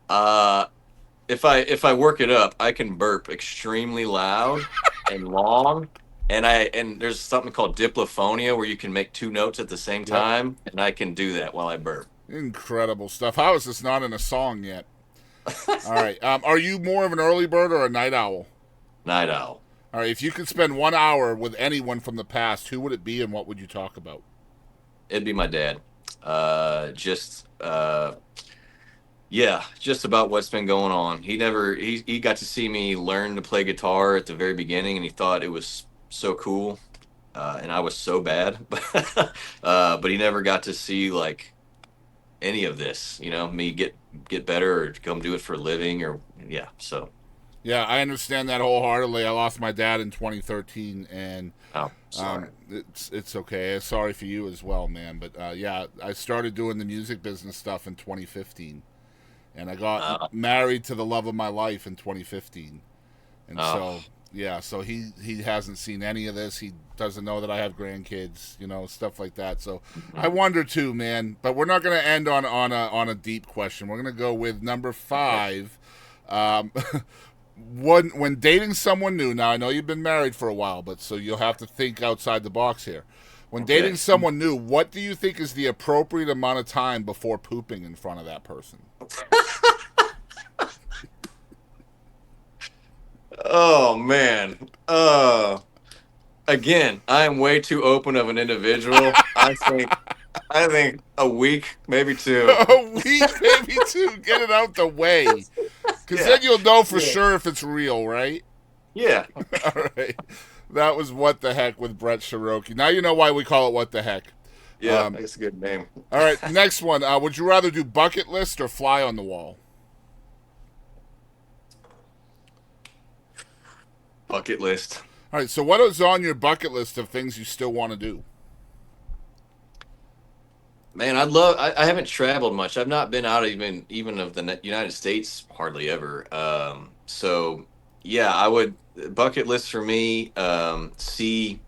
If I work it up, I can burp extremely loud and long. And there's something called diplophonia where you can make 2 notes at the same time, and I can do that while I burp. Incredible stuff. How is this not in a song yet? All right. Are you more of an early bird or a night owl? Night owl. All right. If you could spend 1 hour with anyone from the past, who would it be, and what would you talk about? It'd be my dad. Yeah, just about what's been going on. He got to see me learn to play guitar at the very beginning, and he thought it was so cool, and I was so bad, but he never got to see like any of this, me get better or come do it for a living or yeah. So Yeah, I understand that wholeheartedly. I lost my dad in 2013, and sorry. it's okay. Sorry for you as well, man. But yeah, I started doing the music business stuff in 2015, and I got married to the love of my life in 2015, and so yeah, so he hasn't seen any of this. He doesn't know that I have grandkids, stuff like that. So I wonder too, man. But we're not going to end on a deep question. We're going to go with number 5. When dating someone new. Now I know you've been married for a while, but so you'll have to think outside the box here. When dating someone new, what do you think is the appropriate amount of time before pooping in front of that person? Oh man. Again, I am way too open of an individual. I think a week, maybe 2. A week, maybe 2. Get it out the way, because then you'll know for sure if it's real, right? Yeah. All right. That was What the Heck with Brett Sheroky. Now you know why we call it What the Heck. Yeah, that's a good name. All right, next one. Would you rather do bucket list or fly on the wall? Bucket list. All right, so what is on your bucket list of things you still want to do? Man, I haven't traveled much. I've not been out even of the United States hardly ever. So yeah, I would bucket list for me. See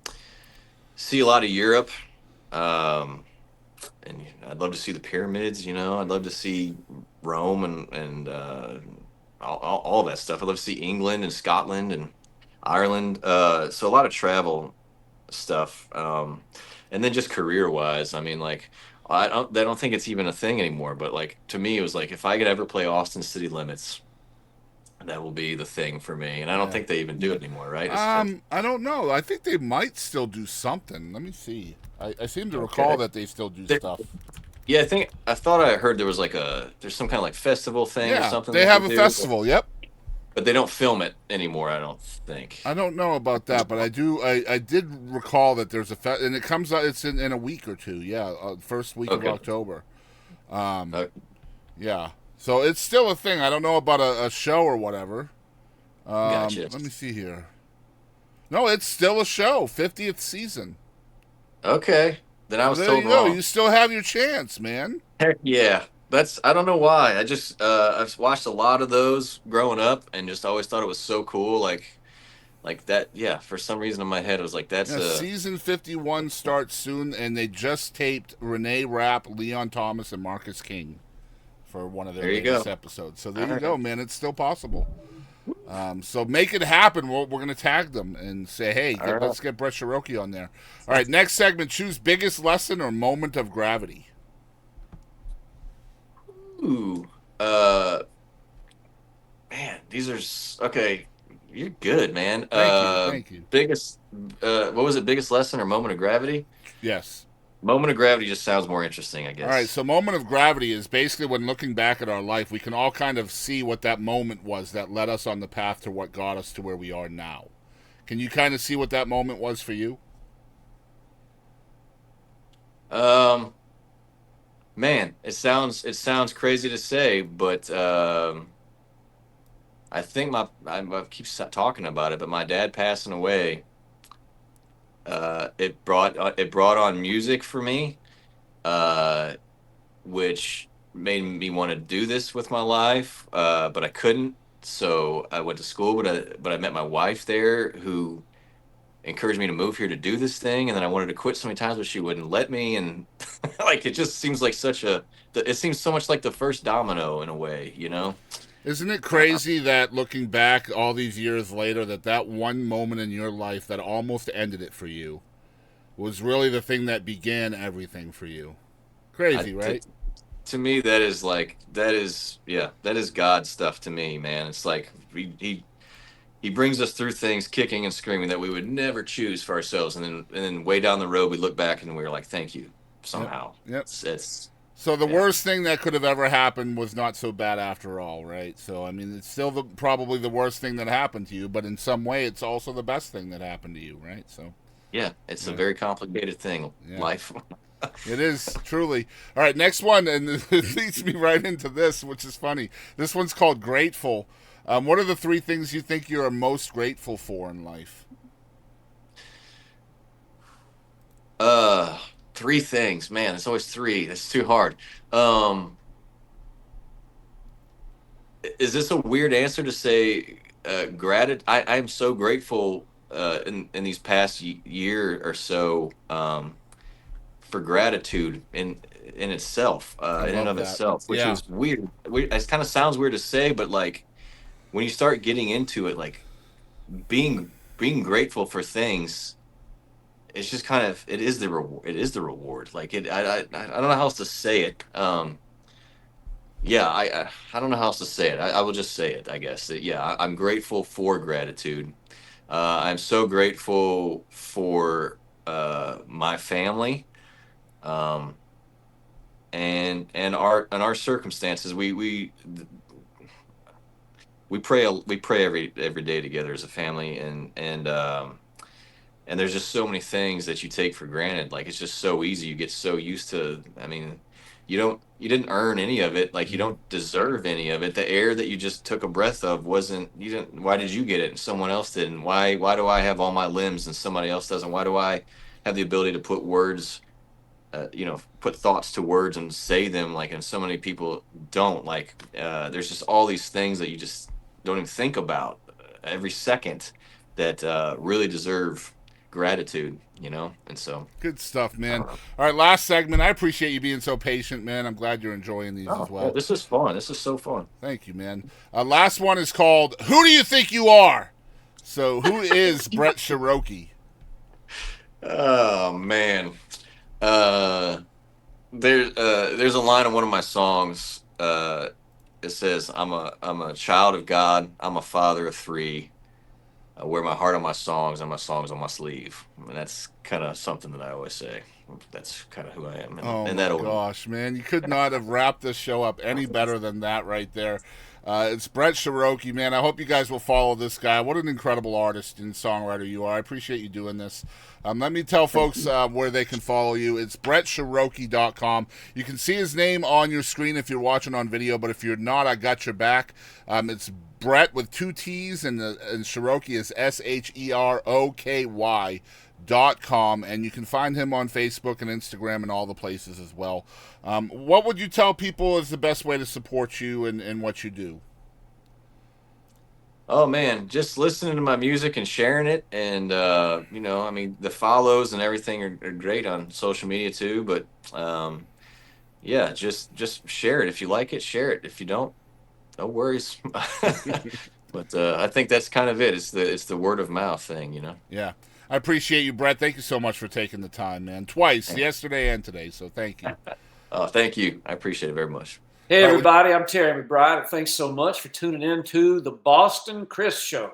a lot of Europe. And I'd love to see the pyramids. I'd love to see Rome and all that stuff. I'd love to see England and Scotland and Ireland. So a lot of travel stuff. And then just career wise, I mean, like. I don't think it's even a thing anymore, but like to me it was like if I could ever play Austin City Limits, that will be the thing for me. And I don't think they even do it anymore, right? I don't know. I think they might still do something. Let me see. I seem to recall that they still do stuff. Yeah, I thought I heard there was there's some kind of like festival thing or something. They have a festival, yep. But they don't film it anymore, I don't think. I don't know about that, but I did recall that there's and it comes out. It's in a week or 2. Yeah, first week of October. Yeah, so it's still a thing. I don't know about a show or whatever. Gotcha. Let me see here. No, it's still a show. 50th season. Okay, then I was there told you go. wrong. You still have your chance, man. Heck yeah. I don't know why. I just I've watched a lot of those growing up and just always thought it was so cool. Like that. Yeah. For some reason in my head, it was like season 51 starts soon, and they just taped Renee Rapp, Leon Thomas, and Marcus King for one of their There you latest go. episodes. So there All you right. go, man. It's still possible. So make it happen. We're going to tag them and say, hey, All right. let's get Brett Sheroky on there. All right, next segment, choose biggest lesson or moment of gravity. Ooh, man, these are okay. You're good, man. Thank you. Biggest, what was it? Biggest lesson or moment of gravity? Yes. Moment of gravity just sounds more interesting, I guess. All right, so moment of gravity is basically when looking back at our life, we can all kind of see what that moment was that led us on the path to what got us to where we are now. Can you kind of see what that moment was for you? Man, it sounds crazy to say, but I think I keep talking about it, but my dad passing away, it brought on music for me, uh, which made me want to do this with my life, but I couldn't. So I went to school, but I met my wife there, who encouraged me to move here to do this thing, and then I wanted to quit so many times, but she wouldn't let me, and like it just seems like it seems so much like the first domino in a way, you know. Isn't it crazy that looking back all these years later, that one moment in your life that almost ended it for you was really the thing that began everything for you? I, Crazy, to, right? to me, that is God stuff to me, man. It's like he brings us through things kicking and screaming that we would never choose for ourselves, and then way down the road we look back and we're like, thank you Yep. somehow. Yep. It's So the yeah. worst thing that could have ever happened was not so bad after all, right? So I mean, it's still probably the worst thing that happened to you, but in some way, it's also the best thing that happened to you, right? So Yeah, it's a yeah, very complicated thing, yeah, life. it is truly. All right, next one, and it leads me right into this, which is funny. This one's called Grateful. What are the three things you think you're most grateful for in life? Uh, Three things, man. It's always three. That's too hard. Um, is this a weird answer to say? Gratitude. I am so grateful in these past year or so, for gratitude in itself, I in and love of that. itself, which Yeah, is weird. It kind of sounds weird to say, but like when you start getting into it, like being grateful for things, it's just kind of it is the reward. It is the reward. Like I don't know how else to say it. Yeah, I don't know how else to say it. I will just say it, I guess. Yeah, I'm grateful for gratitude. I'm so grateful for my family, um, and our circumstances. We pray every day together as a family, and there's just so many things that you take for granted. Like it's just so easy. You get so used to. I mean, you didn't earn any of it. Like you don't deserve any of it. The air that you just took a breath of wasn't. You didn't. Why did you get it and someone else didn't? Why do I have all my limbs and somebody else doesn't? Why do I have the ability to put words? Put thoughts to words and say them, like, and so many people don't. Like, there's just all these things that you just don't even think about every second that really deserve gratitude, and so good stuff, I man. don't know. All right, last segment. I appreciate you being so patient, man. I'm glad you're enjoying these as Oh yeah, well. this is fun. This is so fun. Thank you, man. Last one is called "Who Do You Think You Are?" So, who is Brett Sheroky? Oh man. uh there's a line in one of my songs. It says, I'm a child of God, I'm a father of three. I wear my heart on my songs and my songs on my sleeve. And that's kind of something that I always say. That's kind of who I am, Oh and my that order. gosh, man. You could not have wrapped this show up any better than that right there. It's Brett Sheroky, man. I hope you guys will follow this guy. What an incredible artist and songwriter you are. I appreciate you doing this. Let me tell folks where they can follow you. It's brettsheroky.com. You can see his name on your screen if you're watching on video, but if you're not, I got your back. It's Brett with two T's, and Sheroky is SHEROKY.com, and you can find him on Facebook and Instagram and all the places as well. What would you tell people is the best way to support you and what you do? Oh man, just listening to my music and sharing it, and I mean, the follows and everything are great on social media too. But yeah, just share it. If you like it, share it. If you don't, no worries. But I think that's kind of it. It's the word of mouth thing, you know. Yeah. I appreciate you, Brett. Thank you so much for taking the time, man. Twice, yesterday and today. So thank you. Thank you. I appreciate it very much. Hey, everybody. I'm Terry McBride. Thanks so much for tuning in to the Boston Chris Show.